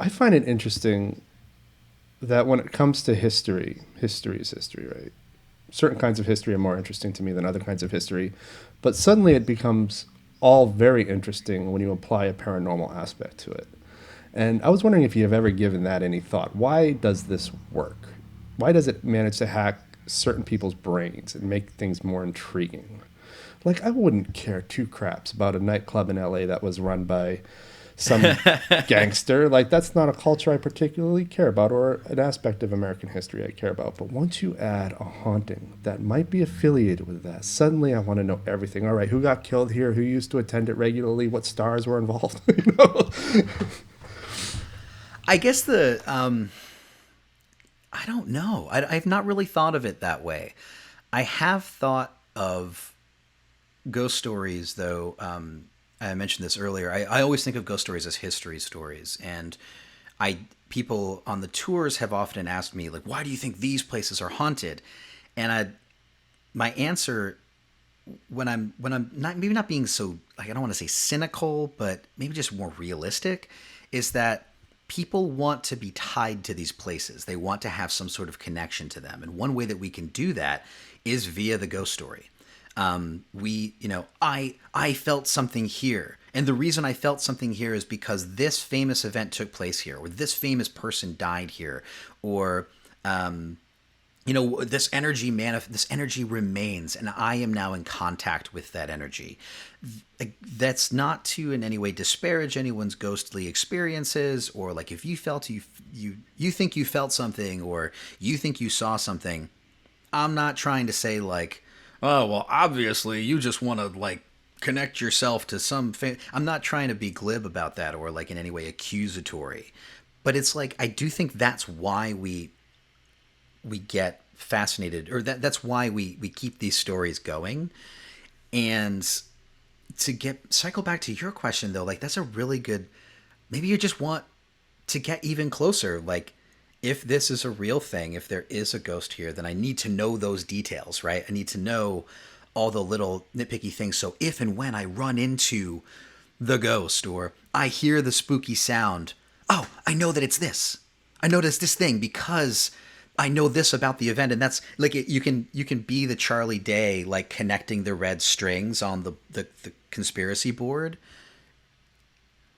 I find it interesting that when it comes to history, history is history, right? Certain kinds of history are more interesting to me than other kinds of history, but suddenly it becomes all very interesting when you apply a paranormal aspect to it. And I was wondering if you have ever given that any thought. Why does this work? Why does it manage to hack certain people's brains and make things more intriguing? Like, I wouldn't care two craps about a nightclub in LA that was run by some gangster. Like, that's not a culture I particularly care about or an aspect of American history I care about. But once you add a haunting that might be affiliated with that, suddenly I want to know everything. All right, who got killed here? Who used to attend it regularly? What stars were involved? You know? I guess I don't know. I've not really thought of it that way. I have thought of ghost stories, though. I mentioned this earlier. I always think of ghost stories as history stories, and people on the tours have often asked me, like, why do you think these places are haunted? And my answer, when I'm not, maybe not being so, like, I don't want to say cynical, but maybe just more realistic, is that people want to be tied to these places. They want to have some sort of connection to them, and one way that we can do that is via the ghost story. I felt something here. And the reason I felt something here is because this famous event took place here, or this famous person died here, or, this energy remains, and I am now in contact with that energy. That's not to in any way disparage anyone's ghostly experiences, or like if you felt you think you felt something, or you think you saw something. I'm not trying to say like, oh, well, obviously you just want to like connect yourself to some I'm not trying to be glib about that or like in any way accusatory. But it's like, I do think that's why we get fascinated, or that's why we keep these stories going. And to cycle back to your question though, like that's a really good, maybe you just want to get even closer. Like, if this is a real thing, if there is a ghost here, then I need to know those details, right? I need to know all the little nitpicky things. So if and when I run into the ghost or I hear the spooky sound, oh, I know that it's this. I noticed this thing because I know this about the event. And that's like, you can be the Charlie Day, like connecting the red strings on the conspiracy board.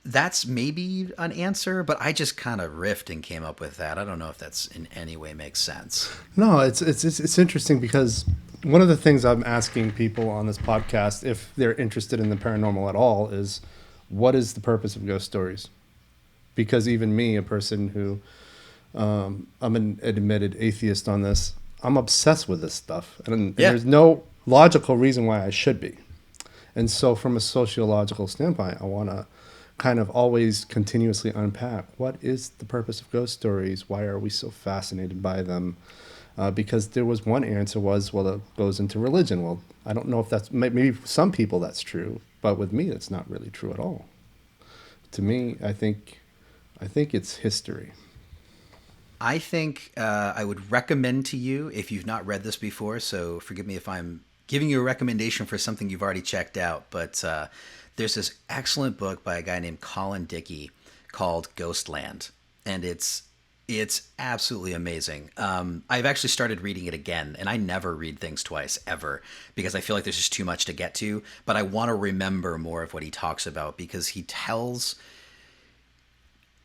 That's maybe an answer, but I just kind of riffed and came up with that. I don't know if that's in any way makes sense. No, it's interesting because one of the things I'm asking people on this podcast, if they're interested in the paranormal at all, is what is the purpose of ghost stories? Because even me, a person who I'm an admitted atheist on this, I'm obsessed with this stuff, and there's no logical reason why I should be. And so, from a sociological standpoint, I want to kind of always continuously unpack what is the purpose of ghost stories, why are we so fascinated by them, because there was one answer was, well, it goes into religion. Well, I don't know if that's, maybe for some people that's true, but with me it's not really true at all. To me, I think it's history. I think I would recommend to you, if you've not read this before, so forgive me if I'm giving you a recommendation for something you've already checked out, but there's this excellent book by a guy named Colin Dickey called Ghostland, and it's absolutely amazing. I've actually started reading it again, and I never read things twice, ever, because I feel like there's just too much to get to, but I want to remember more of what he talks about, because he tells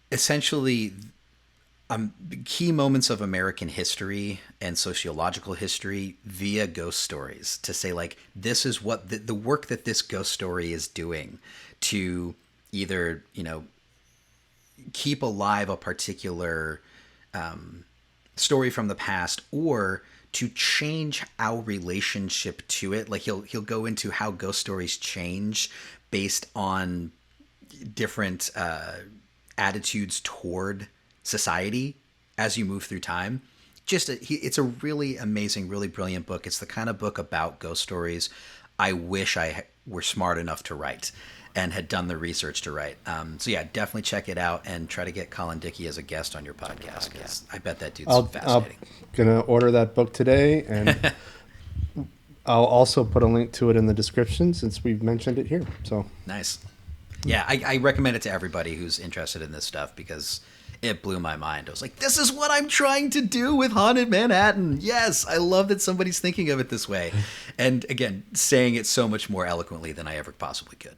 essentially key moments of American history and sociological history via ghost stories, to say like, this is what the work that this ghost story is doing to either, keep alive a particular story from the past, or to change our relationship to it. Like he'll go into how ghost stories change based on different attitudes toward society as you move through time. It's a really amazing, really brilliant book. It's the kind of book about ghost stories I wish I were smart enough to write and had done the research to write. So yeah, definitely check it out and try to get Colin Dickey as a guest on your podcast, because I bet that dude's fascinating. I'm gonna order that book today, and I'll also put a link to it in the description since we've mentioned it here. So nice. Yeah, I recommend it to everybody who's interested in this stuff, because It blew my mind. I was like, this is what I'm trying to do with Haunted Manhattan. Yes, I love that somebody's thinking of it this way. And again, saying it so much more eloquently than I ever possibly could.